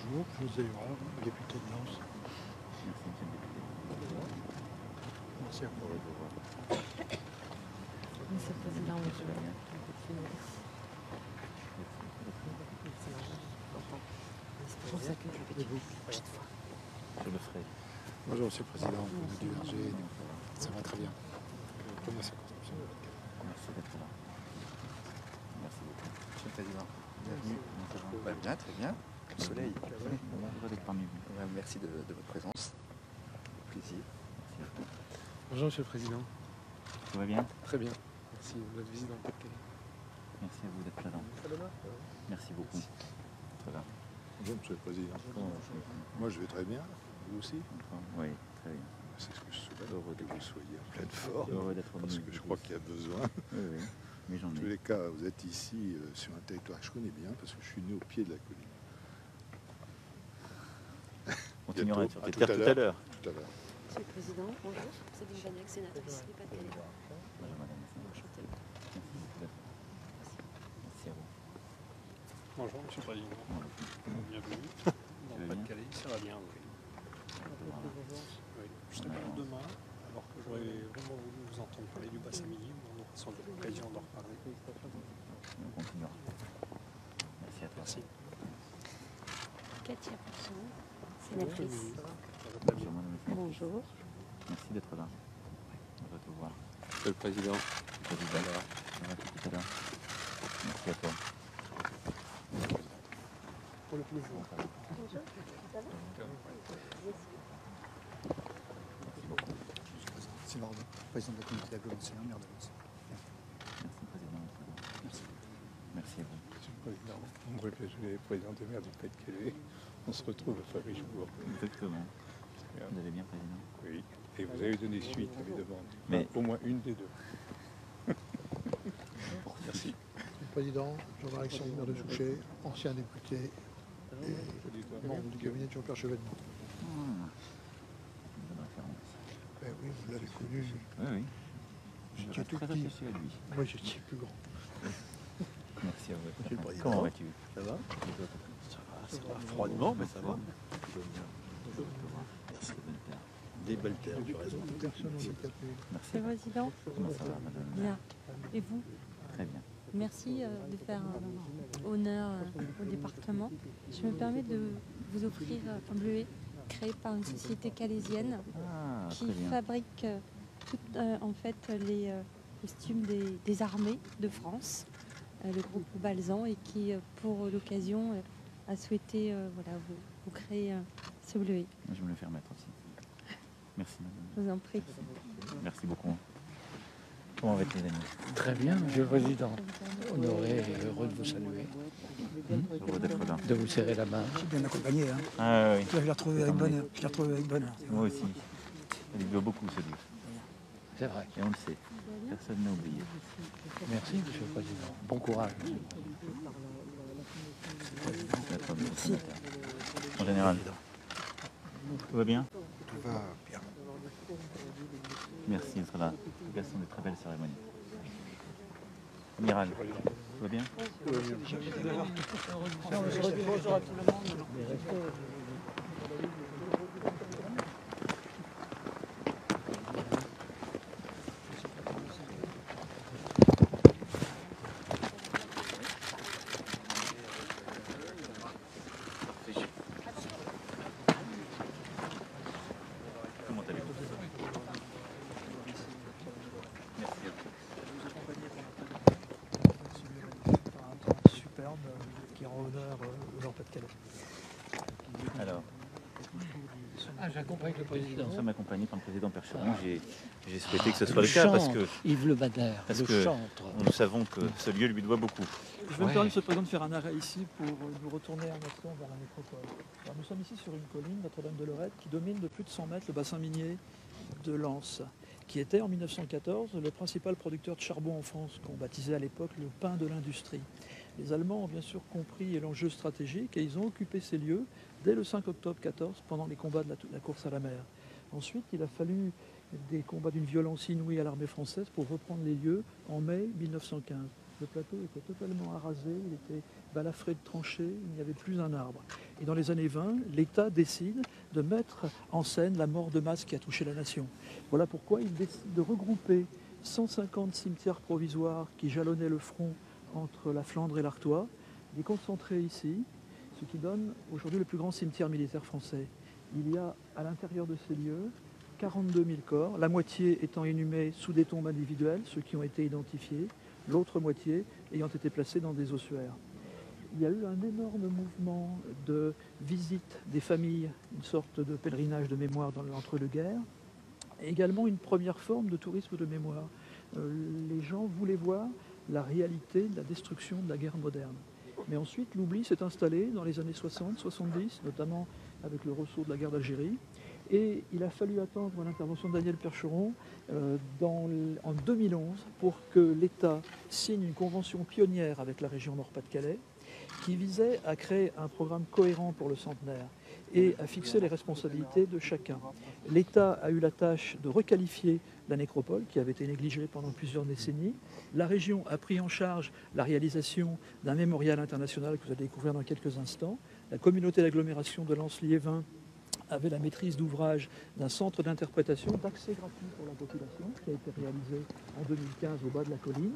Bonjour, José Hurard, député de Lens. Merci, monsieur le député. Merci à vous. Monsieur le Président, monsieur le maire. C'est pour ça que je vais dire une petite fois. Je le ferai. Bonjour Monsieur le Président, vous du RG, ça va très bien. Première circonscription. Merci d'être là. Merci beaucoup. Monsieur le Président, bienvenue. Bien, très bien. Le soleil. Heureux d'être parmi vous. Merci de votre présence. Plaisir. Merci à vous. Bonjour Monsieur le Président. Tout va bien? Très bien. Merci de votre visite dans le Pas-de-Calais. Merci à vous d'être présent. Merci beaucoup. Très bien. Bonjour Monsieur le Président. Moi je vais très bien, vous aussi. Oui, très bien. C'est ce que je souhaite, Heureux que d'être vous soyez en pleine forme, Heureux d'être au parce milieu que je de crois tous. qu'il y a besoin. Oui, oui. Mais j'en En tous ai. les cas, vous êtes ici sur un territoire que je connais bien, parce que je suis né au pied de la colline. On continuera Bientôt. sur À tes tout terres à tout à l'heure. l'heure. Tout à l'heure. Monsieur le Président, bonjour. Céline Janac, sénatrice du Pas-de-Calais. Bonjour madame. Enchantée. Merci beaucoup d'être là. Merci à vous. Bonjour Monsieur le Président. Bienvenue. Dans le vas bien Pas-de-Calais, ça va bien, oui. Je serai pas là demain, alors que j'aurais vraiment voulu vous entendre parler du bassin minier, mais on aura sans doute l'occasion d'en reparler. On continuera. Merci à toi. Merci. Katia Pousson, sénatrice. Bonjour madame la sénatrice. Bonjour. Merci d'être là. On va te voir. Monsieur le Président. Président. On va tout à l'heure. Merci à toi. Pour le plaisir. Bonjour. Ça va? C'est Lord, président de la communauté d'agglomération, maire de Lens. Merci président. Merci. Merci à vous. Monsieur le Président, André Pégelet, président des maires du Pas-de-Calais. On se retrouve à Fabrichourt. Exactement. Vous allez bien président? Oui. Et vous avez donné suite à mes demandes. Mais- Au moins une des deux. Merci. Monsieur le Président, Jean-Alexandre Maire de Souchet, ancien député et membre du cabinet de Jean-Pierre Chevènement. Une bonne référence. Ben oui, vous l'avez connu, Oui, oui. Je j'étais reste tout très petit. attaché à lui. Moi j'étais plus grand. Merci à vous. Monsieur le Président. Comment vas-tu? Ça va Ça va. froidement, mais ça va. Merci. Bonne terre. Des belles terres, tu as raison. Personne handicapée. Merci. Monsieur le Président, Comment ça va madame? bien. Et vous? Très bien. Merci de faire honneur au département. Je me permets de vous offrir un bleuet créé par une société calaisienne Ah, qui très bien. fabrique en fait les costumes des armées de France, le groupe Balzan, et qui pour l'occasion a souhaité voilà, vous créer ce bleuet. Je vais me le faire mettre aussi. Merci madame. Je vous en prie. Merci beaucoup. Comment va-t-il les amis? Très bien, Monsieur le Président. Honoré et heureux de vous saluer, Heureux d'être là. de vous serrer la main. Bien accompagné, hein. Ah oui. Je l'ai retrouvé avec bonheur. Je l'ai retrouvé avec bonheur. Moi aussi. Il doit beaucoup ce livre. C'est vrai. Et on le sait. Personne n'a oublié. Merci, Monsieur le Président. Bon courage. Merci. En général. Tout va bien? Tout va bien. Merci d'être là. En tout cas, ce sont de très belles cérémonies. Amiral, tout va bien? Comment allez-vous? Merci à vous. Superbe, qui rend honneur au Nord-Pas-de-Calais. Alors, Ah, j'accompagne le nous Président. sommes accompagnés par le président Percheron. J'ai souhaité que ce soit le cas parce que Yves Le Banner, parce le que- chantre. nous savons que ce lieu lui doit beaucoup. Je vais me Ouais. permettre, Monsieur le Président, de faire un arrêt ici pour nous retourner un instant vers la métropole. Alors, nous sommes ici sur une colline, Notre-Dame-de-Lorette, qui domine de plus de 100 mètres le bassin minier de Lens, qui était en 1914 le principal producteur de charbon en France, qu'on baptisait à l'époque le pain de l'industrie. Les Allemands ont bien sûr compris l'enjeu stratégique et ils ont occupé ces lieux dès le 5 octobre 14 pendant les combats de la course à la mer. Ensuite, il a fallu des combats d'une violence inouïe à l'armée française pour reprendre les lieux en mai 1915. le plateau était totalement arasé, il était balafré de tranchées, il n'y avait plus un arbre. Et dans les années 20, l'État décide de mettre en scène la mort de masse qui a touché la nation. Voilà pourquoi il décide de regrouper 150 cimetières provisoires qui jalonnaient le front entre la Flandre et l'Artois, les concentrer ici, ce qui donne aujourd'hui le plus grand cimetière militaire français. Il y a à l'intérieur de ces lieux 42 000 corps, la moitié étant inhumée sous des tombes individuelles, ceux qui ont été identifiés, l'autre moitié ayant été placés dans des ossuaires. Il y a eu un énorme mouvement de visite des familles, une sorte de pèlerinage de mémoire dans l'entre-deux-guerres, et également une première forme de tourisme de mémoire. Les gens voulaient voir la réalité de la destruction de la guerre moderne. Mais ensuite, l'oubli s'est installé dans les années 60-70, notamment avec le ressaut de la guerre d'Algérie. Et il a fallu attendre l'intervention de Daniel Percheron en 2011 pour que l'État signe une convention pionnière avec la région Nord-Pas-de-Calais qui visait à créer un programme cohérent pour le centenaire et à fixer les responsabilités de chacun. L'État a eu la tâche de requalifier la nécropole qui avait été négligée pendant plusieurs décennies. La région a pris en charge la réalisation d'un mémorial international que vous allez découvrir dans quelques instants. La communauté d'agglomération de Lens-Liévin avait la maîtrise d'ouvrage d'un centre d'interprétation d'accès gratuit pour la population qui a été réalisé en 2015 au bas de la colline,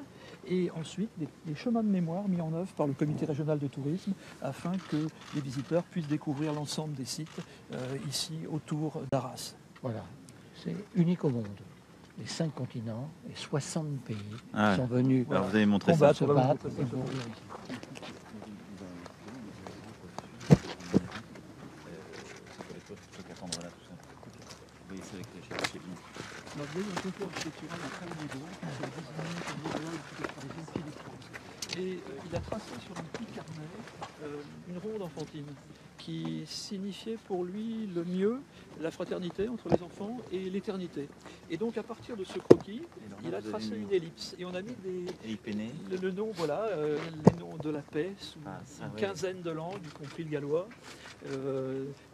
et ensuite des chemins de mémoire mis en œuvre par le comité régional de tourisme afin que les visiteurs puissent découvrir l'ensemble des sites ici autour d'Arras. Voilà, c'est unique au monde. Les 5 continents et 60 pays Ah ouais. sont venus Alors vous avez montré ça. combattre, se battre et mourir. Alors, il y a eu un concours architectural à Calmego, qui a désigné comme idéal architecte parisien Philippe France. Et il a tracé sur un petit carnet une ronde enfantine qui signifiait pour lui le mieux la fraternité entre les enfants et l'éternité. Et donc à partir de ce croquis, il a tracé une ellipse et on a mis le nom, voilà, les noms de la paix sous une quinzaine de langues, y compris le gallois.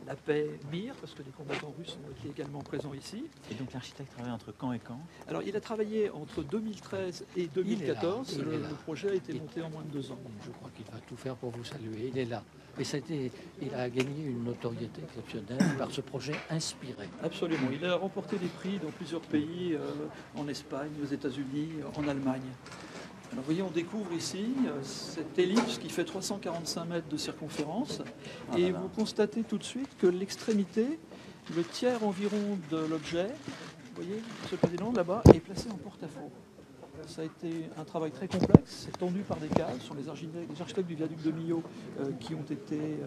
La paix mire, parce que les combattants russes ont été également présents ici. Et donc l'architecte travaille entre quand et quand? Alors il a travaillé entre 2013 et 2014. Le projet a été monté en moins de 2 ans. Je crois qu'il va tout faire pour vous saluer. Il est là. Et il a gagné une notoriété exceptionnelle par ce projet inspiré. Absolument. Il a remporté des prix dans plusieurs pays, en Espagne, aux États-Unis, en Allemagne. Alors vous voyez, on découvre ici cette ellipse qui fait 345 mètres de circonférence. Et vous constatez tout de suite que l'extrémité, le tiers environ de l'objet, vous voyez, ce président là-bas, est placé en porte-à-faux. Ça a été un travail très complexe, c'est tendu par des cases. Ce sont les architectes du viaduc de Millau qui ont été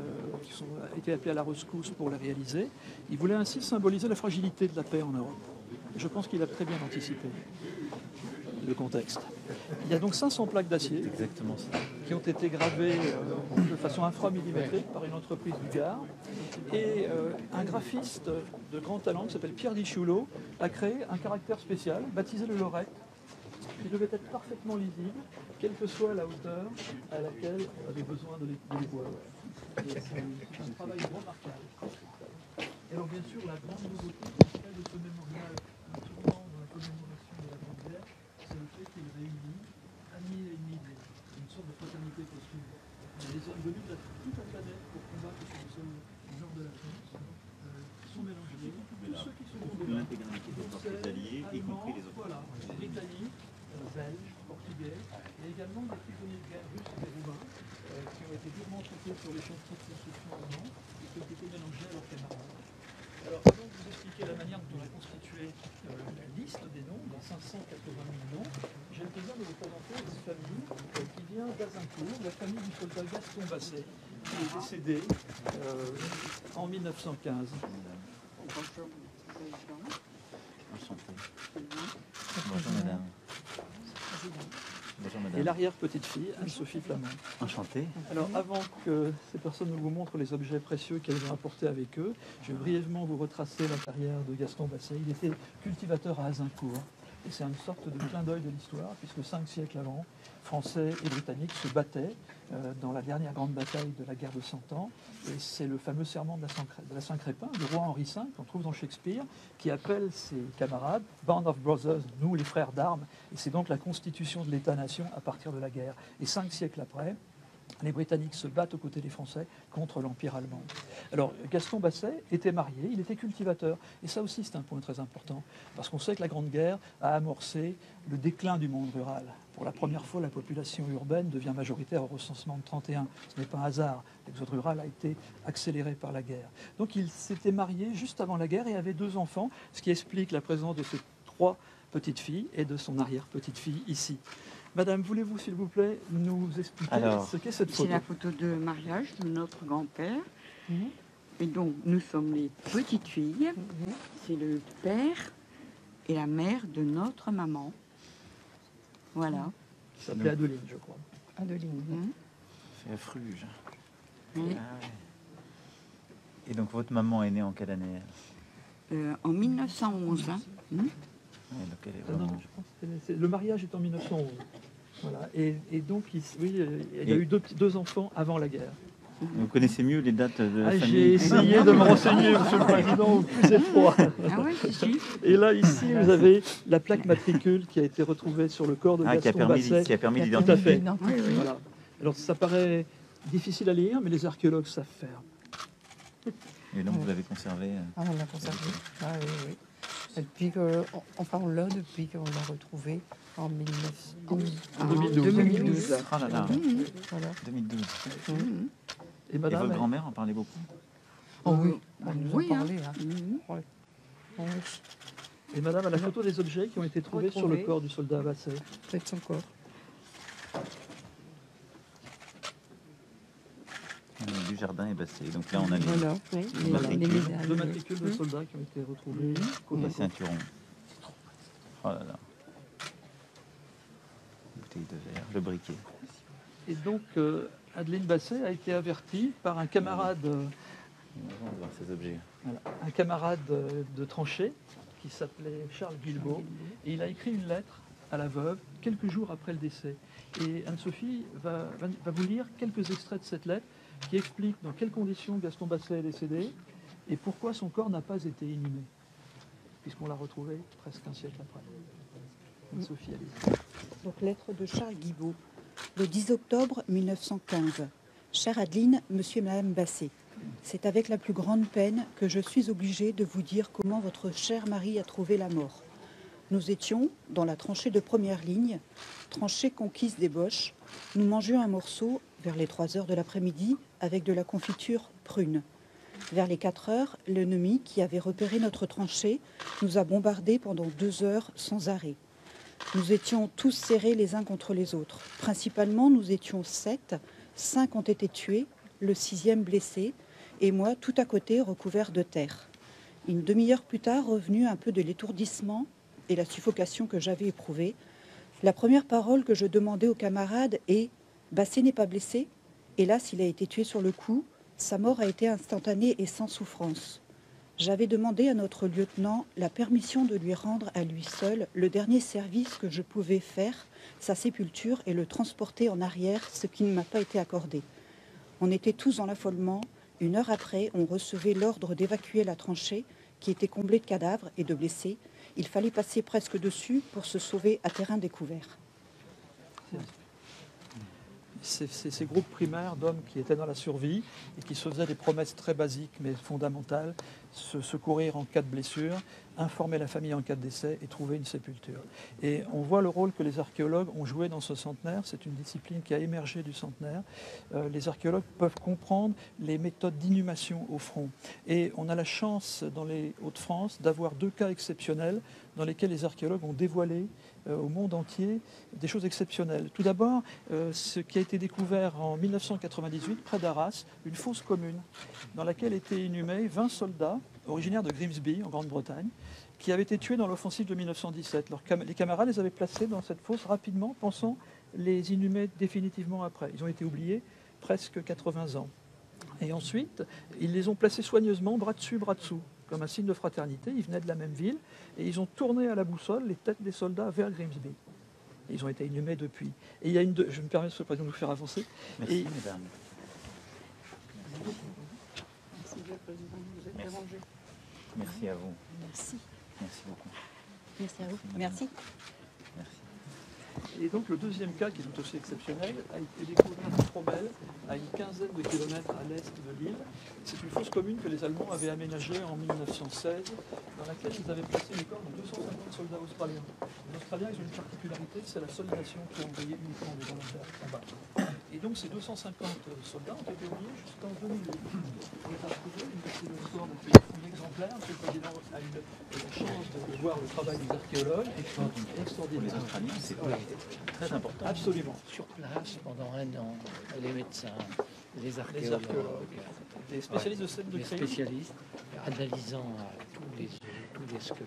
appelés à la rescousse pour la réaliser. Ils voulaient ainsi symboliser la fragilité de la paix en Europe. Je pense qu'il a très bien anticipé le contexte. Il y a donc 500 plaques d'acier qui ont été gravées de façon inframillimétrique par une entreprise bulgare. Et un graphiste de grand talent qui s'appelle Pierre Dichoulot a créé un caractère spécial, baptisé le Lorette, qui devait être parfaitement lisible, quelle que soit la hauteur à laquelle on avait besoin de les voir. C'est un travail remarquable. Et alors bien sûr, la grande nouveauté de ce mémorial, un tournant dans la commémoration de la Grande Guerre, c'est le fait qu'il réunit amis et ennemis, une sorte de fraternité posthume. Les hommes venus de toute la planète pour combattre sur le sol nord de la France sont mélangés. Tous ceux qui sont l'intégralité des forces alliées, y compris les autres. Voilà, Britanniques, Belges, Portugais, et également des prisonniers de guerre russes et roumains qui ont été durement traités sur les chantiers de construction allemands et qui ont été mélangés à leurs camarades. Alors, avant de vous expliquer la manière dont on a constitué la liste des noms, les 580 000 noms, j'ai le plaisir de vous présenter une famille qui vient d'Azincourt, la famille du soldat Gaston Basset, qui est décédé en 1915. Bonjour madame. Bonjour madame. Et l'arrière-petite-fille, Anne-Sophie Flamand. Enchanté. Alors, avant que ces personnes ne vous montrent les objets précieux qu'elles ont apportés avec eux, je vais brièvement vous retracer la carrière de Gaston Basset. Il était cultivateur à Azincourt. Et c'est une sorte de clin d'œil de l'histoire, puisque 5 siècles avant, Français et Britanniques se battaient dans la dernière grande bataille de la guerre de 100 ans. Et c'est le fameux serment de la Saint-Crépin, du roi Henri V, qu'on trouve dans Shakespeare, qui appelle ses camarades « Band of Brothers », nous les frères d'armes. Et c'est donc la constitution de l'État-nation à partir de la guerre. Et 5 siècles après, les Britanniques se battent aux côtés des Français contre l'Empire allemand. Alors, Gaston Basset était marié, il était cultivateur. Et ça aussi, c'est un point très important, parce qu'on sait que la Grande Guerre a amorcé le déclin du monde rural. Pour la première fois, la population urbaine devient majoritaire au recensement de 31. Ce n'est pas un hasard. L'exode rural a été accéléré par la guerre. Donc, il s'était marié juste avant la guerre et avait 2 enfants, ce qui explique la présence de ses 3 petites filles et de son arrière-petite-fille ici. Madame, voulez-vous, s'il vous plaît, nous expliquer ce qu'est cette photo? C'est la photo de mariage de notre grand-père. Et donc, nous sommes les petites filles. C'est le père et la mère de notre maman. Voilà. Ça s'appelait Adeline, je crois. Adeline. C'est à Fruges. Oui. Ah ouais. Et donc, votre maman est née en quelle année? En 1911. Ouais, donc elle est vraiment... Je pense que le mariage est en 1911. Voilà. Et donc, il y a eu 2 enfants avant la guerre. Vous connaissez mieux les dates de la famille? J'ai essayé de me renseigner, Monsieur le Président, au plus étroit. Ah ouais, si. Et là, ici, vous avez la plaque matricule qui a été retrouvée sur le corps de Gaston Basset. Qui a permis Tout à fait. d'identifier. Voilà. Alors, ça paraît difficile à lire, mais les archéologues savent faire. Et donc, vous l'avez conservé? Ah, on l'a conservé. Ah oui, oui. Et depuis on l'a depuis qu'on l'a retrouvé en 2012. Ah là là. Voilà. 2012. Et Et madame, votre grand-mère en parlait beaucoup? Oh oui, on nous Oui, en parlait. Hein. Ouais. Oui. et madame a la photo des objets qui ont été trouvés sur le corps du soldat Basset. Près de son corps. Du jardin et Basset. Donc là, on a les, Voilà, oui, les matricules. les médailles. 2 matricules de soldats qui ont été retrouvés. côte à les côte. ceinturons. Oh là là. Bouteille de verre, le briquet. Et donc, Adeline Basset a été avertie par un camarade, On va voir ces objets. de tranchée qui s'appelait Charles Guilbault. Et il a écrit une lettre à la veuve quelques jours après le décès. Et Anne-Sophie va vous lire quelques extraits de cette lettre qui expliquent dans quelles conditions Gaston Basset est décédé et pourquoi son corps n'a pas été inhumé, puisqu'on l'a retrouvé presque un siècle après. Anne-Sophie, allez-y. Donc, lettre de Charles Guilbault. Le 10 octobre 1915. Chère Adeline, monsieur et madame Basset, c'est avec la plus grande peine que je suis obligée de vous dire comment votre cher mari a trouvé la mort. Nous étions dans la tranchée de première ligne, tranchée conquise des Boches. Nous mangions un morceau vers les 3 heures de l'après-midi avec de la confiture prune. Vers les 4 heures, l'ennemi qui avait repéré notre tranchée nous a bombardés pendant 2 heures sans arrêt. Nous étions tous serrés les uns contre les autres. Principalement, nous étions 7. 5 ont été tués, le 6e blessé, et moi tout à côté recouvert de terre. Une demi-heure plus tard, revenu un peu de l'étourdissement et la suffocation que j'avais éprouvée, la première parole que je demandais aux camarades est « Basset n'est pas blessé ?» Hélas, il a été tué sur le coup. Sa mort a été instantanée et sans souffrance. J'avais demandé à notre lieutenant la permission de lui rendre à lui seul le dernier service que je pouvais faire, sa sépulture, et le transporter en arrière, ce qui ne m'a pas été accordé. On était tous dans l'affolement. 1 heure après, on recevait l'ordre d'évacuer la tranchée qui était comblée de cadavres et de blessés. Il fallait passer presque dessus pour se sauver à terrain découvert. Ces groupes primaires d'hommes qui étaient dans la survie et qui se faisaient des promesses très basiques mais fondamentales, se secourir en cas de blessure, informer la famille en cas de décès et trouver une sépulture. Et on voit le rôle que les archéologues ont joué dans ce centenaire. C'est une discipline qui a émergé du centenaire. Les archéologues peuvent comprendre les méthodes d'inhumation au front. Et on a la chance dans les Hauts-de-France d'avoir 2 cas exceptionnels dans lesquels les archéologues ont dévoilé au monde entier des choses exceptionnelles. Tout d'abord, ce qui a été découvert en 1998 près d'Arras, une fosse commune dans laquelle étaient inhumés 20 soldats originaires de Grimsby en Grande-Bretagne qui avaient été tués dans l'offensive de 1917. Les camarades les avaient placés dans cette fosse rapidement, pensant les inhumer définitivement après. Ils ont été oubliés presque 80 ans. Et ensuite, ils les ont placés soigneusement, bras dessus, bras dessous, comme un signe de fraternité. Ils venaient de la même ville et ils ont tourné à la boussole les têtes des soldats vers Grimsby. Et ils ont été inhumés depuis. Et il y a je me permets, Monsieur le Président, de vous faire avancer. Merci, mesdames. Merci à vous. Merci. Merci beaucoup. Merci à vous. Merci. Et donc le deuxième cas, qui est tout aussi exceptionnel, a été découvert à Fromelles, à une quinzaine de kilomètres à l'est de l'île. C'est une fosse commune que les Allemands avaient aménagée en 1916, dans laquelle ils avaient placé les corps de 250 soldats australiens. Les Australiens, ils ont une particularité, c'est la seule nation qui a envoyé uniquement des volontaires en combat. Et donc ces 250 soldats ont été oubliés jusqu'en 2008. On les a retrouvés, une partie de l'histoire depuis un exemplaire. M. le Président a eu la chance de voir le travail des archéologues. Extraordinaire. C'est très important. Absolument. Sur place, pendant un an, les médecins, les archéologues, les spécialistes de scène de les crime. spécialistes, analysant tous les squelettes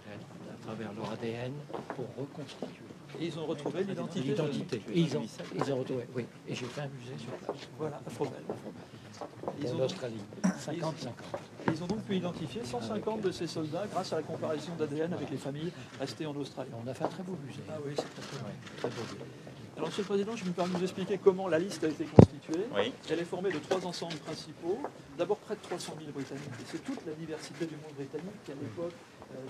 à travers leur ADN pour reconstituer. Et ils ont retrouvé l'identité. Et ils ont retrouvé, oui. Et j'ai fait un musée sur place. Voilà, à Fromelles. En Australie, 50-50. Ils ont donc pu identifier 150 de ces soldats grâce à la comparaison d'ADN avec les familles restées en Australie. On a fait un très beau musée. Ah oui, c'est très beau. Alors, Monsieur le Président, je me permets de vous expliquer comment la liste a été constituée. Oui. Elle est formée de 3 ensembles principaux. D'abord, près de 300 000 Britanniques. Et c'est toute la diversité du monde britannique qui, à l'époque,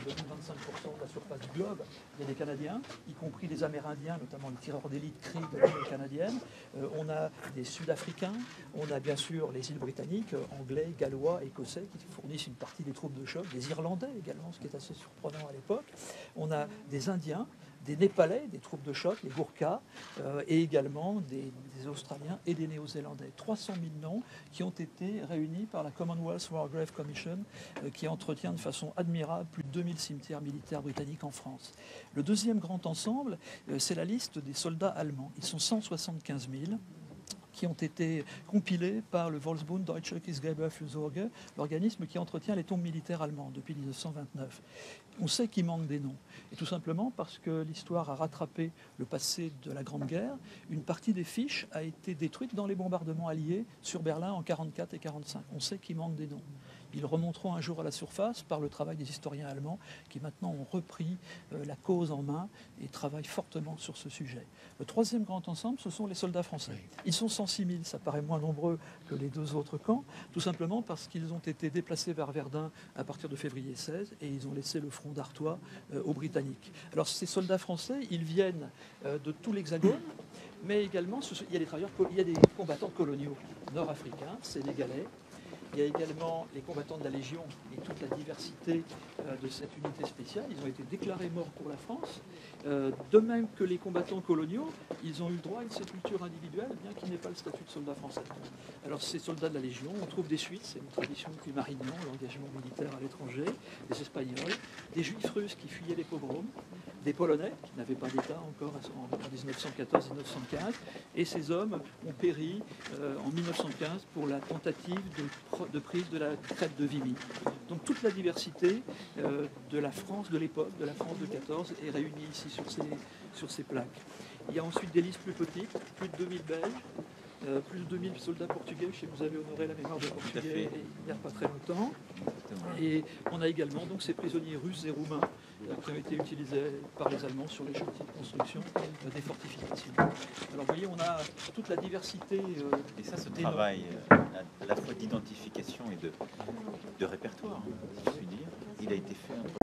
donne 25% de la surface du globe. Il y a des Canadiens, y compris des Amérindiens, notamment les tireurs d'élite Cree de l'armée canadienne. On a des Sud-Africains. On a bien sûr les îles britanniques, anglais, gallois, écossais, qui fournissent une partie des troupes de choc. Des Irlandais également, ce qui est assez surprenant à l'époque. On a des Indiens, des Népalais, des troupes de choc, les Gourkhas, et également des Australiens et des Néo-Zélandais. 300 000 noms qui ont été réunis par la Commonwealth War Grave Commission, qui entretient de façon admirable plus de 2000 cimetières militaires britanniques en France. Le deuxième grand ensemble, c'est la liste des soldats allemands. Ils sont 175 000. Qui ont été compilés par le Volksbund Deutsche Kriegsgräberfürsorge, l'organisme qui entretient les tombes militaires allemandes depuis 1929. On sait qu'il manque des noms. Et tout simplement parce que l'histoire a rattrapé le passé de la Grande Guerre. Une partie des fiches a été détruite dans les bombardements alliés sur Berlin en 1944 et 1945. On sait qu'il manque des noms. Ils remonteront un jour à la surface par le travail des historiens allemands qui maintenant ont repris la cause en main et travaillent fortement sur ce sujet. Le troisième grand ensemble, ce sont les soldats français. Ils sont 106 000, ça paraît moins nombreux que les deux autres camps, tout simplement parce qu'ils ont été déplacés vers Verdun à partir de février 16 et ils ont laissé le front d'Artois aux Britanniques. Alors ces soldats français, ils viennent de tout l'Hexagone, mais également il y a des combattants coloniaux nord-africains, sénégalais. Il y a également les combattants de la Légion et toute la diversité de cette unité spéciale. Ils ont été déclarés morts pour la France. De même que les combattants coloniaux, ils ont eu le droit à une sépulture individuelle, bien qu'ils n'aient pas le statut de soldat français. Alors ces soldats de la Légion, on trouve des Suisses, c'est une tradition depuis Marignan, l'engagement militaire à l'étranger, des Espagnols, des Juifs russes qui fuyaient les pogroms, des Polonais qui n'avaient pas d'État encore en 1914-1915, et ces hommes ont péri en 1915 pour la tentative de prise de la crête de Vimy. Donc toute la diversité de la France de l'époque, de la France de 14, est réunie ici sur ces plaques. Il y a ensuite des listes plus petites, plus de 2000 Belges, plus de 2000 soldats portugais. Je sais que vous avez honoré la mémoire de Portugais il n'y a pas très longtemps. Et on a également donc ces prisonniers russes et roumains qui ont été utilisés par les Allemands sur les chantiers de construction des fortifications. Alors vous voyez, on a toute la diversité. Et ça, ce travail à la fois d'identification et de répertoire, si je puis dire, il a été fait entre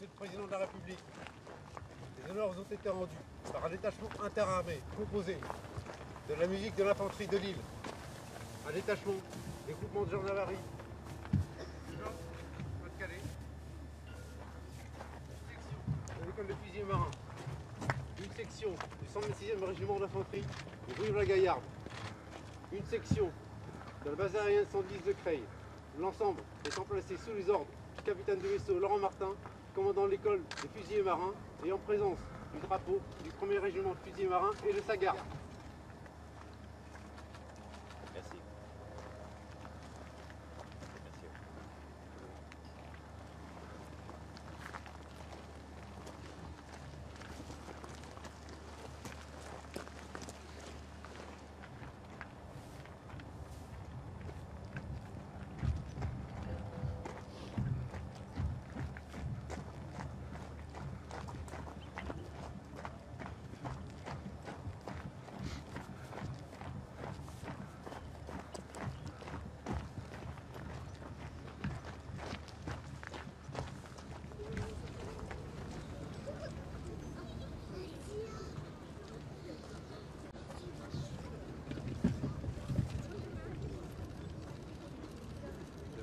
Monsieur le Président de la République, les honneurs ont été rendus par un détachement interarmé composé de la musique de l'infanterie de Lille, un détachement des groupements de gendarmerie du Nord, Pas-de-Calais, une section de l'école de fusiliers marins, une section du 126e régiment d'infanterie de Brive-la-Gaillarde, une section de la base aérienne 110 de Creil. L'ensemble étant placé sous les ordres du capitaine de vaisseau Laurent Martin, commandant l'école des fusiliers marins et en présence du drapeau du 1er régiment de fusiliers marins et de sa garde. Merci.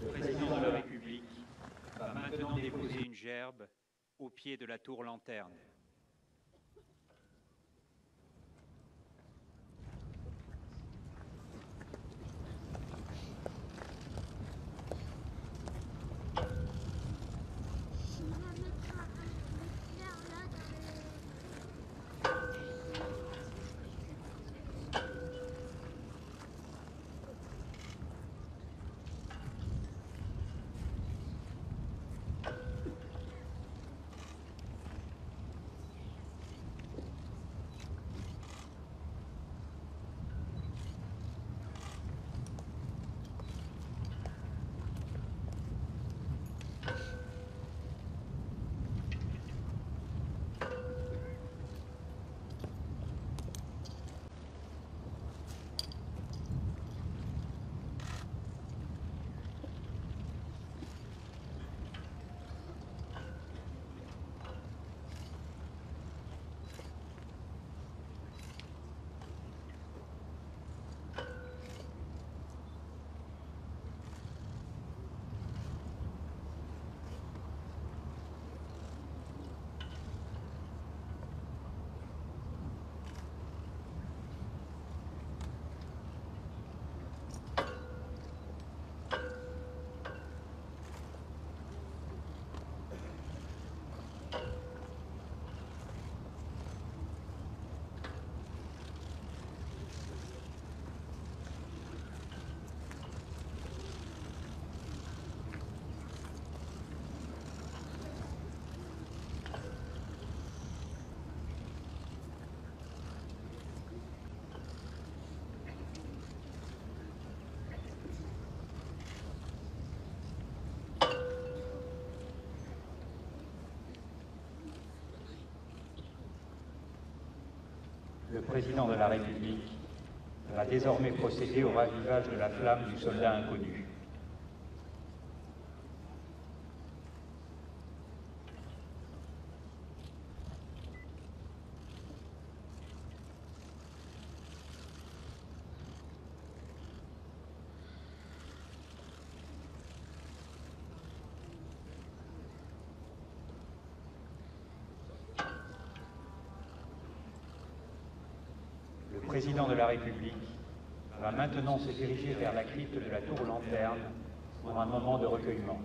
Le président de la République va maintenant déposer une gerbe au pied de la tour lanterne. Le président de la République va désormais procéder au ravivage de la flamme du soldat inconnu. Le président de la République va maintenant se diriger vers la crypte de la tour lanterne pour un moment de recueillement.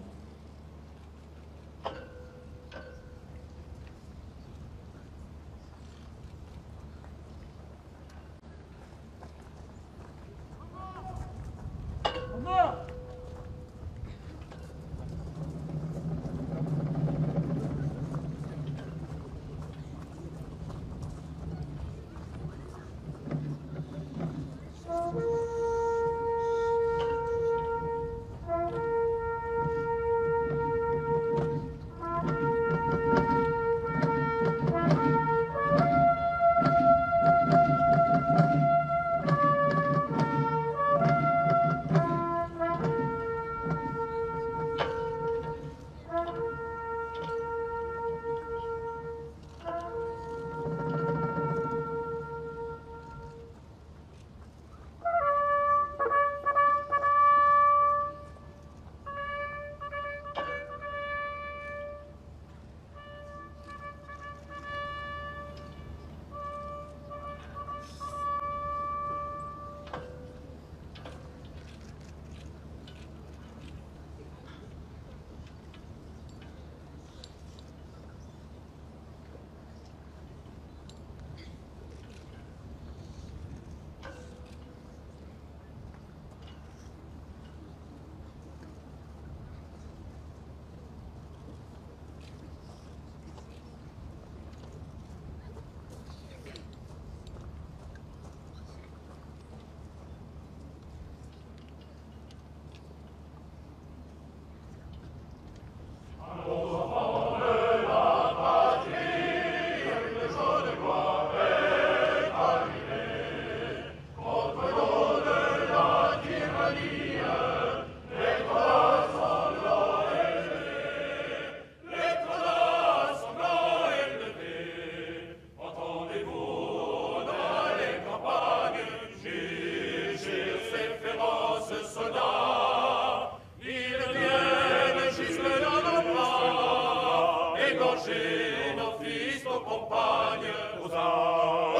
égorger nos fils, nos compagnes, aux armes,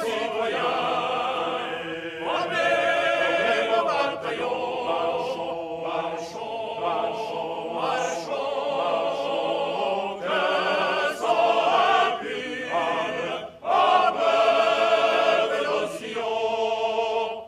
citoyens. Formez vos bataillons, marchons, marchons, marchons, marchons, que son impuable abreuve nos sillons.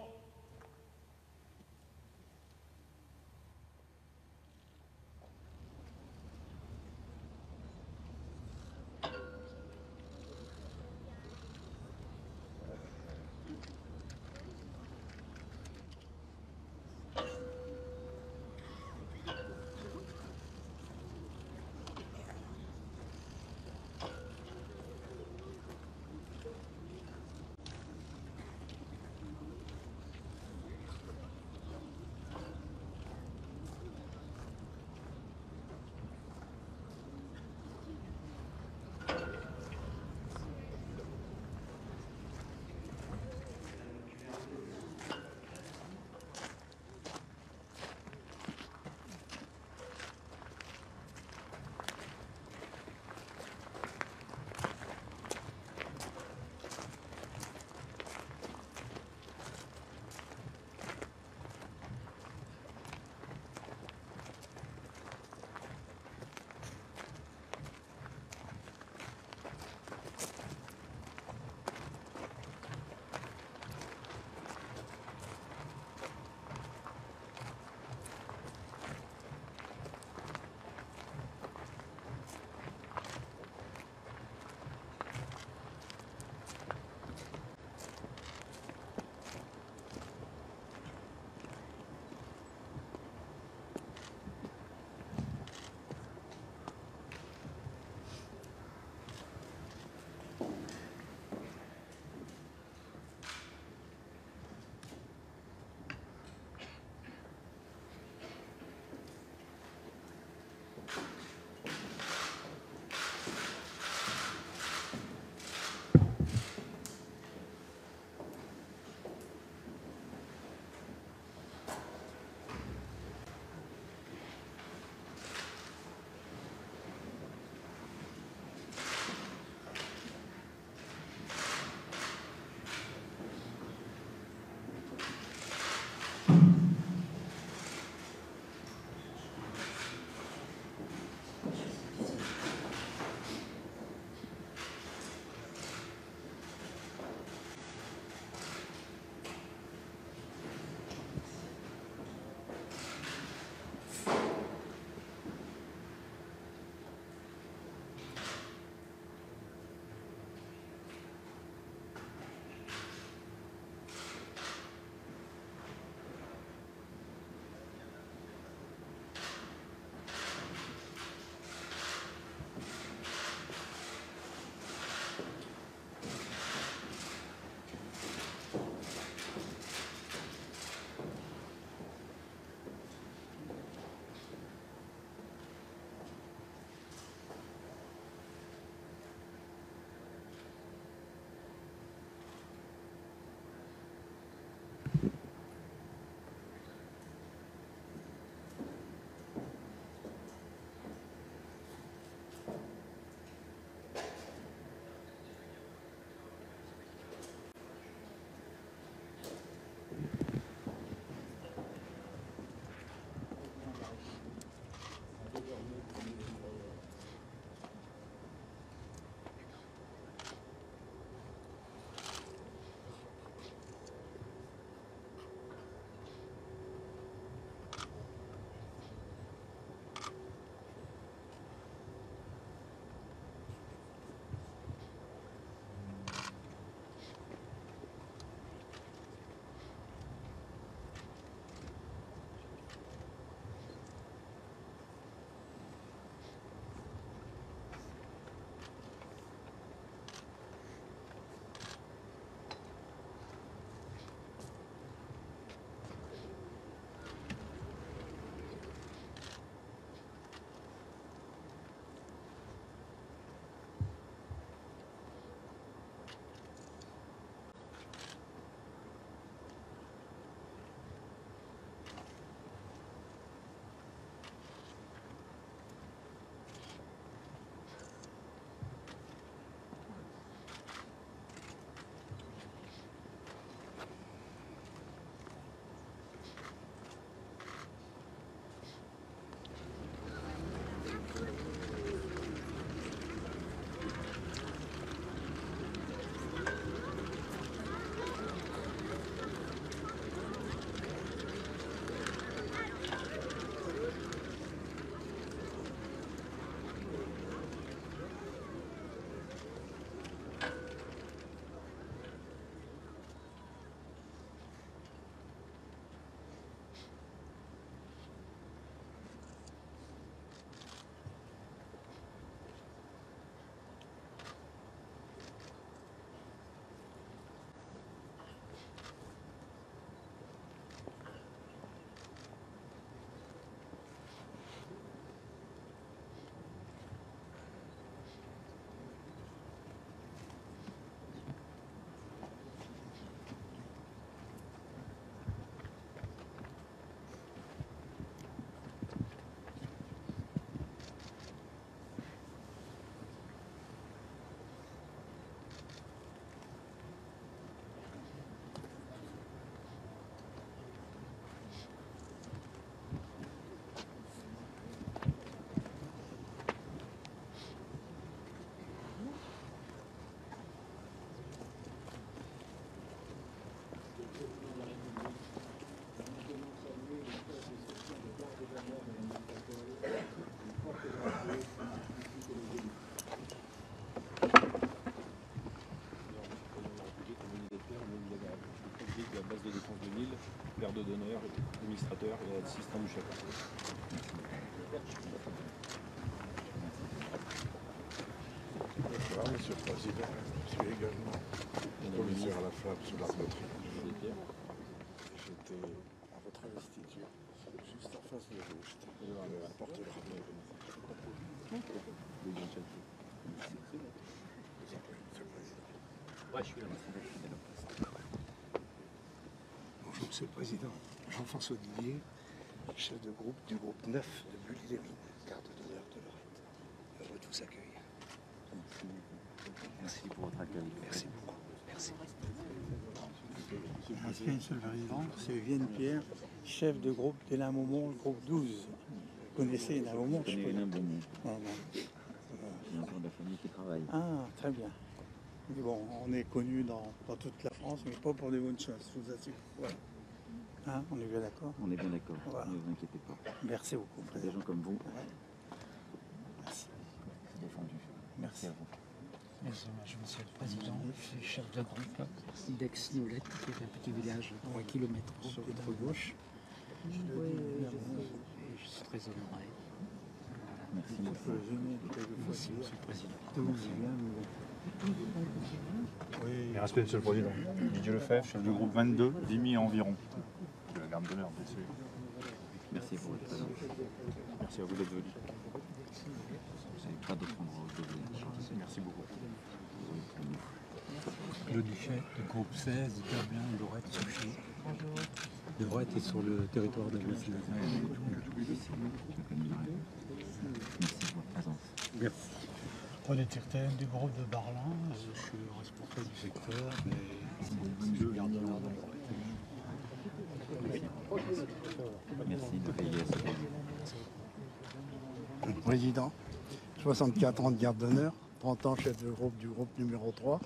l'administrateur et l'assistant du chef. Bonsoir, Monsieur le Président. Je suis également commissaire à la flamme sous l'armeterie. J'étais à votre investiture, juste en face de vous, j'étais à la porte de l'armée. Bonjour Monsieur le Président. Jean-François Didier, chef de groupe du groupe 9 de Bully-les-Mines, garde d'honneur de Lorette. Heureux de vous accueillir. Merci pour votre accueil. Merci beaucoup. Merci. Merci Monsieur le Président. C'est Vienne Pierre, chef de groupe d'Hénin Beaumont, le groupe 12. Vous connaissez Hénin Beaumont? Je connais Hénin Beaumont. Ah, bon. J'ai encore de la famille qui travaille. Ah, très bien. Mais bon, on est connu dans toute la France, mais pas pour des bonnes choses, je vous assure. Voilà. Hein, on est bien d'accord? On est bien d'accord, Voilà. ne vous inquiétez pas. Merci beaucoup. C'est des gens comme vous. Merci. C'est défendu. Merci à vous. Merci, Monsieur le Président. Je suis chef de groupe d'Aix-Noulette, qui est un petit village à 1 kilomètre sur votre gauche. Je suis très honoré. Merci beaucoup. Merci, Monsieur le Président. Mes respects, Monsieur le Président. Didier Lefebvre, chef du groupe 22, 10 000 environ. De la garde d'honneur, bien sûr. Merci pour votre présence. Merci à vous d'être venu. Vous n'avez pas d'autre endroit où vous venir. Merci beaucoup. Le Duchet, du groupe 16, Hyperbien, Lorette, Souchy. Lorette est sur le territoire de Merci pour votre présence. Merci. René Tirten, du groupe de Barlin. Je suis le responsable du secteur, mais je garde l'honneur de Lorette. Merci de veiller à ce Président, 64 ans de garde d'honneur, 30 ans chef de groupe du groupe numéro 3,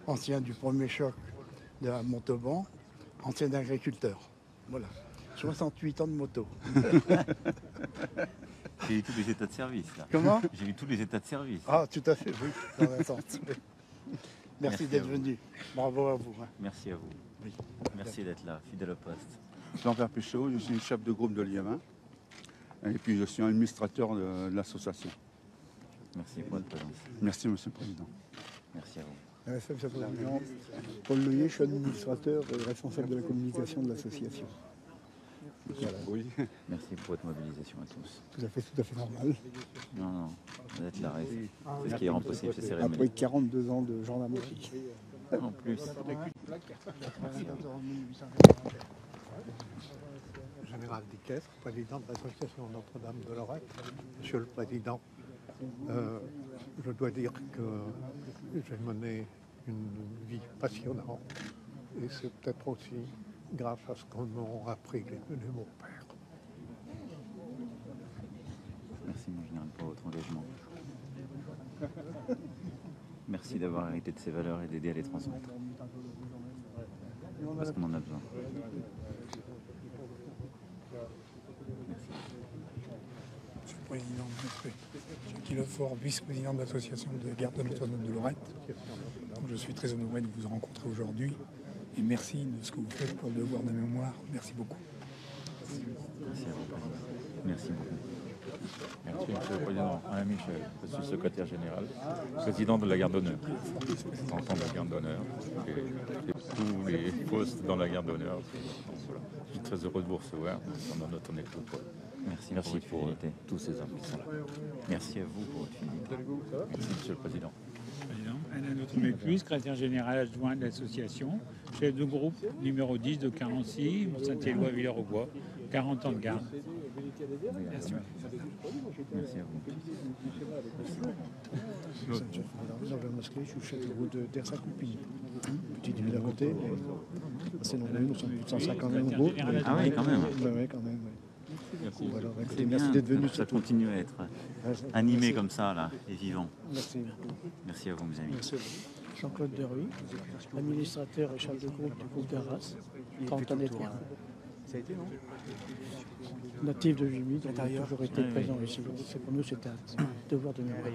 ancien du premier choc de la Montauban, ancien agriculteur. Voilà. 68 ans de moto. J'ai eu tous les états de service là. Comment? J'ai eu tous les états de service. Ah, tout à fait, oui, dans l'attente. Merci d'être venu. Bravo à vous. Hein. Merci à vous. Oui. Merci d'être là, fidèle au poste. Jean-Pierre Péchaud, je suis chef de groupe de Liévin. Et puis je suis administrateur de l'association. Merci pour votre présence. Merci Monsieur le Président. Merci à vous. Monsieur le Président, Paul Leyer, je suis administrateur et responsable de la communication de l'association. Voilà. Oui. Merci pour votre mobilisation à tous. Tout à fait normal. Non, non, vous êtes là, c'est ce qui rend possible ces cérémonies. Après 42 ans de gendarmerie. En plus. Général Dickès, président de l'association Notre-Dame de Lorette. Monsieur le Président, je dois dire que j'ai mené une vie passionnante et c'est peut-être aussi grâce à ce qu'on m'a appris de mon père. Merci mon général pour votre engagement. Merci d'avoir hérité de ces valeurs et d'aider à les transmettre. Parce qu'on en a besoin. Monsieur le Président, Jacques Lefort, vice-président de l'association de garde de Notre-Dame de Lorette. Donc, je suis très honoré de vous rencontrer aujourd'hui et merci de ce que vous faites pour le devoir de mémoire. Merci beaucoup. Merci à vous. Merci beaucoup. Merci Monsieur le Président. Alain Michel, je suis secrétaire général, président de la garde d'honneur. Entend de la garde d'honneur et tous les postes dans la garde d'honneur. Voilà. Je suis très heureux de vous recevoir pendant notre nécropole. Merci pour fidélité. tous ces hommes qui sont là. Merci à vous pour votre fidélité. Merci Monsieur le Président. Alain Notre-Mécluse, secrétaire général adjoint de l'association, chef de groupe numéro 10 de 46, Saint-Éloi, Villers-au-Bois, 40 ans de garde. Merci. Merci à vous. Je suis chef de groupe de Tersa-Coupille. Petite ville à côté, mais assez nombreux, nous sommes plus de 150 nombreux. Ah oui, quand même. Oui, quand même. Merci. Voilà, écoutez, C'est merci bien d'être venu. que ça continue à être animé comme ça là, et vivant. Merci. Merci à vous mes amis. Merci. Jean-Claude Deruy, administrateur et chef de groupe du groupe d'Arras, 30 ans d'éternel. Ça a été, non? Natif de Jimmy, donc on a toujours été présent ici. C'est pour nous, c'était un devoir de mémoire.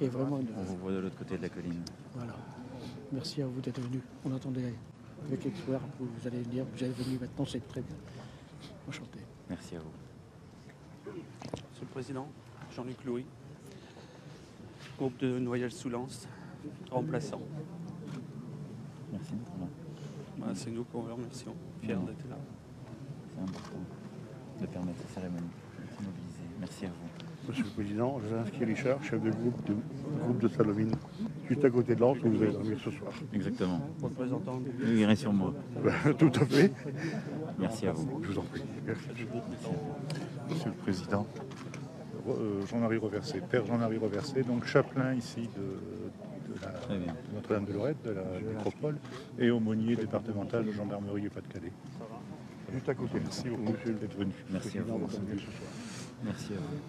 Et vraiment, On vous voit de l'autre côté de la colline. voilà. Merci à vous d'être venu. On attendait avec espoir. Vous allez venir, vous êtes venu maintenant, c'est très bien. Enchanté. Merci à vous. Monsieur le Président, Jean-Luc Louis, groupe de Noyelles-sous-Lens, remplaçant. Merci. Voilà, c'est nous qu'on vous remercions, fiers d'être là. C'est important de permettre cette cérémonie d'être mobilisée. Merci à vous. Monsieur le Président, Zelensky Richard, chef de groupe de Salovine, juste à côté de Lens où vous allez dormir ce soir. Exactement. Représentant. Vous irez sur moi. Tout à fait. Merci à vous. Je vous en prie. Merci. Monsieur le Président, Jean-Marie Reversé, Père Jean-Marie Reversé, donc chapelain ici de Notre-Dame de Lorette, de la nécropole, et aumônier départemental de gendarmerie et Pas-de-Calais. Juste à côté. Merci beaucoup d'être venu. Merci à vous. Merci à vous.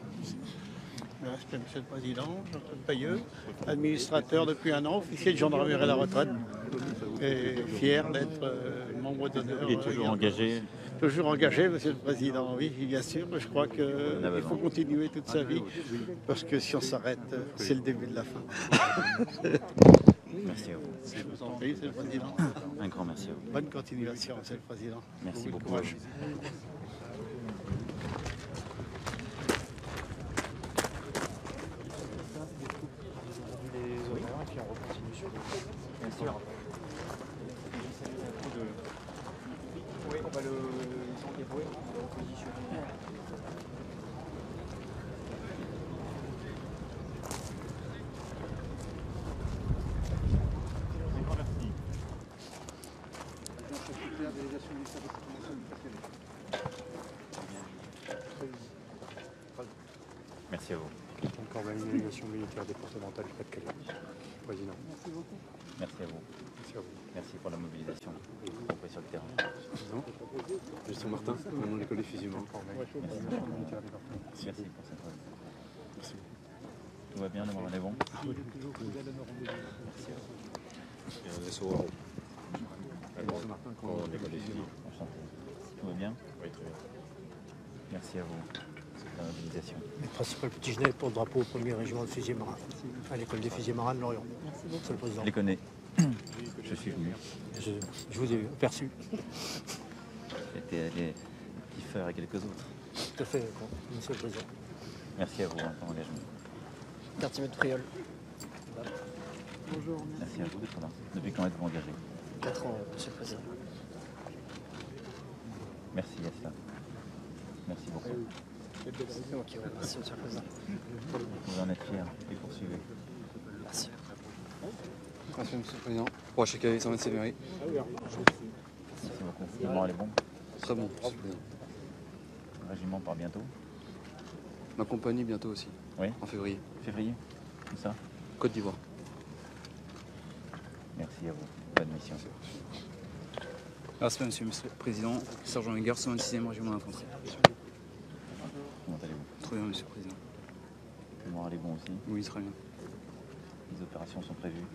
Respect, Monsieur le Président, Jean-Claude Payeux, administrateur depuis un an, officier de gendarmerie à la retraite, et fier d'être membre d'honneur. Et toujours engagé. Toujours engagé, Monsieur le Président, oui, bien sûr. Je crois qu'il faut continuer toute sa vie, parce que si on s'arrête, c'est le début de la fin. Merci à vous. Je vous en prie, Monsieur le Président. Un grand merci à vous. Bonne continuation, Monsieur le Président. Merci beaucoup. Courage. Bien sûr. Oui, on va le déployer, on va le positionner. Merci à vous. Encore l'organisation militaire départementale du Pas-de-Calais. Président. Merci beaucoup. Merci à vous. Merci à vous. Merci pour la mobilisation, y compris sur le terrain. Justin Martin, maman de l'école des Fusillants. Merci pour cette revue. Merci. Tout va bien, le moral est bon? Oui. Merci à vous. SOAO. Enchanté. Tout va bien? Oui, très bien. Merci à vous. La mobilisation. Le principal petit déjeuner pour le drapeau au 1er régiment de fusiliers marins, à l'école des fusiliers marins de Lorient. Monsieur le Président. Je les connais. Je suis venu. Je vous ai aperçu. J'étais allé petit frère et quelques autres. Tout à fait, Monsieur le Président. Merci à vous pour votre engagement. Quartier de Friol. Bonjour. Merci à vous d'être là. Depuis quand êtes-vous engagé? 4 ans, Monsieur le Président. Merci Yassa. Merci beaucoup. C'est moi qui vous remercie, Monsieur le Président. Vous en êtes fiers et poursuivez. Merci. Merci Monsieur le Président. Pour chaque année, 127 mairies. Merci beaucoup. Le moral est bon? Très bon, Monsieur le Président. Le régiment part bientôt? Ma compagnie bientôt aussi. Oui. En février. Février? Où ça? Côte d'Ivoire. Merci à vous. Bonne mission. Merci Monsieur le Président. Sergent Huguer, 126e régiment d'infanterie. Comment allez-vous? Très bien Monsieur le Président. Le moral est bon aussi? Oui, très bien. Les opérations sont prévues?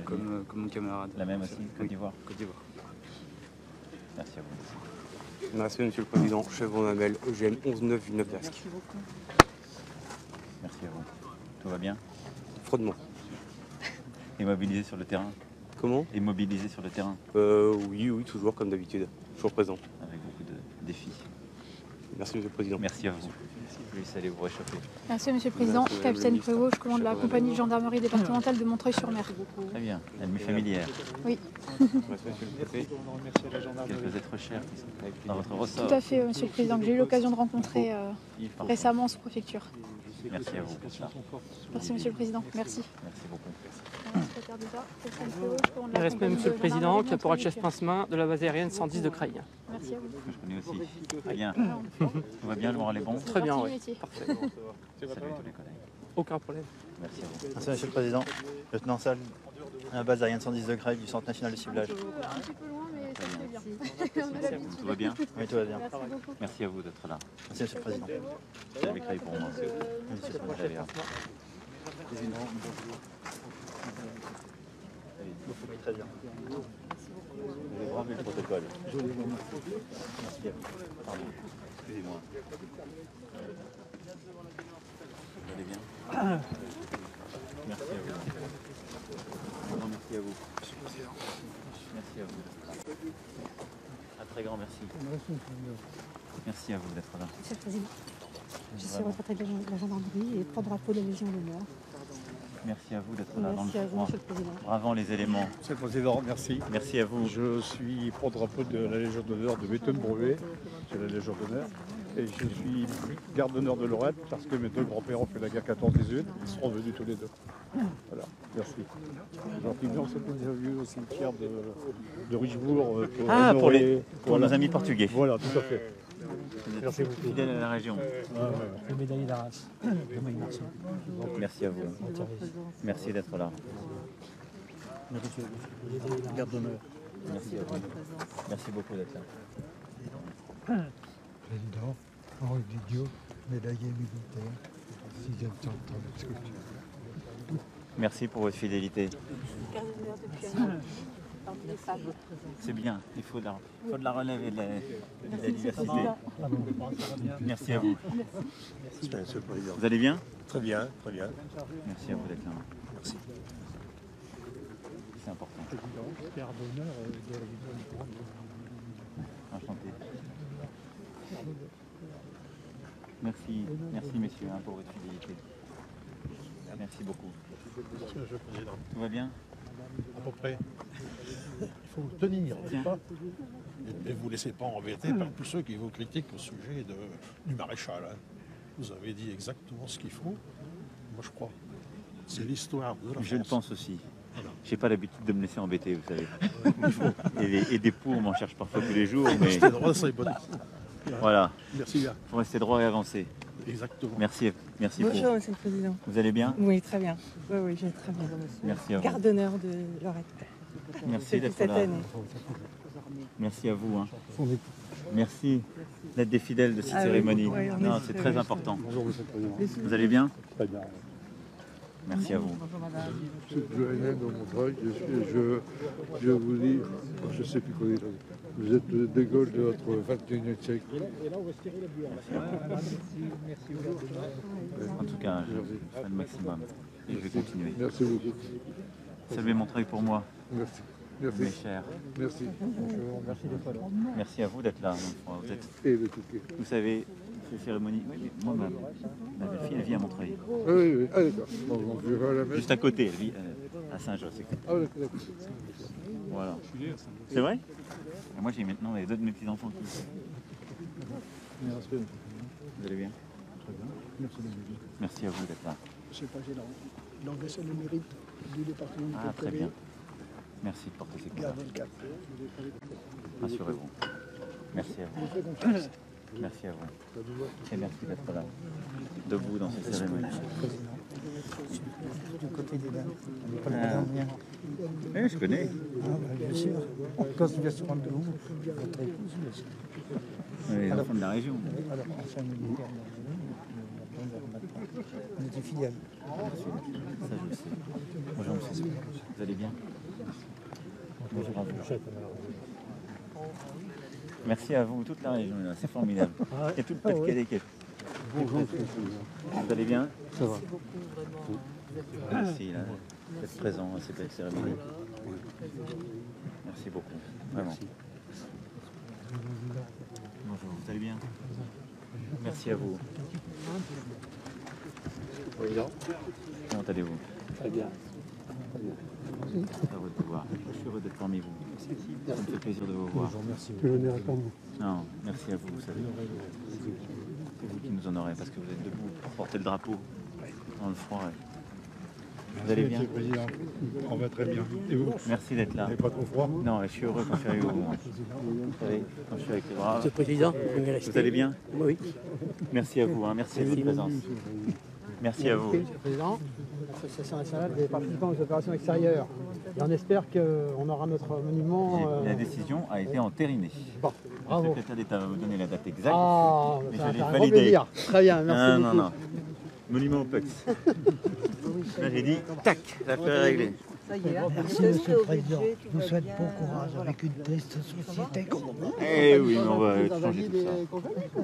Comme mon camarade. La même aussi? Côte d'Ivoire? Côte d'Ivoire. Merci à vous. Merci Monsieur le Président. Chevron Amel, EGM 119 Villeneuve d'Ascq. Merci à vous. Tout va bien? Froidement. Et mobilisé sur le terrain? Comment? Et mobilisé sur le terrain? Oui, toujours comme d'habitude. Toujours présent. Avec beaucoup de défis. Merci Monsieur le Président. Merci à vous. Plus allez vous réchauffer. Merci Monsieur le Président. Capitaine Prévost, je commande la compagnie de gendarmerie départementale de Montreuil-sur-Mer. Très bien. Ennemi familière. Oui. Quelques êtres chers dans votre ressort. Tout à fait, Monsieur le Président, que j'ai eu l'occasion de rencontrer récemment en sous-préfecture. Merci à vous pour ça. Merci Monsieur le Président. Merci. Merci beaucoup. Respect Monsieur le Président, caporal-chef Pincemin de la base aérienne 110 de Creil. Merci à vous. Je connais aussi. Très bien. Tout va bien, le moral est bon? Très bien, oui. Parfait. Salut tous les collègues. Aucun problème. Merci à vous. Merci Monsieur le Président. Lieutenant Salle, à la base aérienne 110 de Creil du Centre national de ciblage. Un petit peu loin, mais ça se fait bien. Tout va bien? Oui, tout va bien. Merci beaucoup. Merci à vous d'être là. Merci Monsieur le Président. J'avais créé pour moi. Monsieur le Président. Très bien. Vous avez bravé le protocole. Merci à vous. Pardon. Excusez-moi. Vous allez bien? Merci à vous. Un grand merci à vous. Merci à vous. Un très grand merci. Merci à vous d'être là. Monsieur le Président, je suis retraitée de la gendarmerie et porte-drapeau de la Légion d'honneur. Merci à vous d'être là dans le Merci à vous, froid, Monsieur le Président. bravant les éléments. Monsieur le Président, merci. Merci à vous. Je suis porte-drapeau de la Légion d'honneur de Béthune-Brevet, c'est la Légion d'honneur. Et je suis garde d'honneur de Lorette parce que mes deux grands-pères ont fait la guerre 14-18. Ils seront venus tous les deux. Voilà, merci. Jean-Philippe, on s'est vu au cimetière de Richebourg. Pour nos amis portugais. Voilà, tout à fait. Merci beaucoup. Fidèle à la région. Le médaillé d'Arras, Jean-Marie Marceau. Merci à vous. Merci d'être là. Garde d'honneur. Merci à vous. Merci beaucoup d'être là. Président, Henri Didio, médaillé militaire, 6e centre de sculpture. Merci pour votre fidélité. C'est bien, il faut de la relève et de la diversité. Merci à vous. Vous allez bien? Très bien, très bien. Merci à vous d'être là. Merci. C'est important. Garde d'honneur de la Légion. Enchanté. Merci, merci messieurs pour votre fidélité. Merci beaucoup. Monsieur le Président. Tout va bien? À peu près. Il faut tenir, n'est-ce pas? Et vous ne laissez pas embêter par tous ceux qui vous critiquent au sujet du maréchal. Hein. Vous avez dit exactement ce qu'il faut. Moi, je crois. C'est l'histoire de la France. Je le pense aussi. J'ai pas l'habitude de me laisser embêter, vous savez. Et des poux, on m'en cherche parfois tous les jours. Mais... Restez droit, c'est bon. Voilà. Merci bien. Il faut rester droit et avancer. Exactement. Merci. Merci Bonjour, pour... Monsieur le Président. Vous allez bien? Oui, très bien. Oui, j'ai très bien. Merci à vous. Garde d'honneur de Lorette. Merci d'être cette là. année. Merci à vous. Hein. Merci d'être des fidèles de cette Ah oui, cérémonie. oui, Non, c'est très important. Bonjour, Monsieur le Président. Vous allez bien? Très bien. Merci à vous. Monsieur Joël de Montreuil, je vous dis, je ne sais plus quoi dire. Vous êtes le De Gaulle de notre 21e siècle. En tout cas, je ferai le maximum. Et je vais continuer. Merci beaucoup. Saluez Montreuil pour moi. Merci. Merci. Mes chers. Merci. Merci d'être là. Merci à vous d'être là. Vous, Et le Touquet. vous savez, ces cérémonies. Oui, mais moi, ma belle-fille, elle vit à Montreuil. Oui, oui. Ah, d'accord. Bon, on verra la messe. Juste à côté, elle vit à Saint-Josse. Ah, d'accord. Voilà. C'est vrai? Et moi, j'ai maintenant les deux de mes petits-enfants qui. Vous allez bien? Très bien. Merci de venir. Merci à vous d'être là. Monsieur le Président, l'engraissement le mérite du département du Ah, très bien. Merci de porter ces couleurs. Gardez le cap. Rassurez-vous. Merci à vous. Merci à vous. Et merci d'être là, debout dans cette cérémonie. Du côté des dames. Oui, je connais. Ah, bah, bien sûr. Quand tu viens se rendre de vous, votre épouse, bien sûr. Les enfants de la région. Alors, ancien militaire, on était fidèles. Ça, je le sais. Bonjour, monsieur. Vous allez bien? Bonjour à vous. Merci à vous, toute la région, c'est formidable. Et tout le Pas-de-Calais qui est. Bonjour, vous allez bien? Ça va. Merci d'être présent à cette belle cérémonie. Merci beaucoup, vraiment. Bonjour, vous allez bien? Merci à vous. Comment allez-vous? Très bien. Je suis heureux de vous voir. Je suis heureux d'être parmi vous. Ça me fait plaisir de vous voir. Que l'honneur est pour vous. Non, merci à vous, vous savez. C'est vous qui nous honorez parce que vous êtes debout pour porter le drapeau dans le froid. Vous allez bien? Monsieur le Président, on va très bien. Et vous? Merci d'être là. Vous n'avez pas trop froid? Non, je suis heureux quand je suis avec vous. Moi. Vous savez, quand je suis avec les braves. Monsieur le Président, vous pouvez rester. Vous allez bien? Oui. Merci à vous, hein. Merci de votre présence. Merci à vous. Monsieur le Président, l'Association nationale des participants aux opérations extérieures. Et on espère qu'on aura notre monument. La décision a été entérinée. Bon, bravo. Le secrétaire d'État va vous donner la date exacte. Ah, mais ça va je l'ai faire un grand validé. plaisir. Très bien, merci beaucoup. Non. Monument au PEX. Là, j'ai dit, tac, l'affaire est réglée. Merci, Monsieur le Président. Je vous souhaite bon courage avec une triste société. Eh oui, mais on va changer tout ça.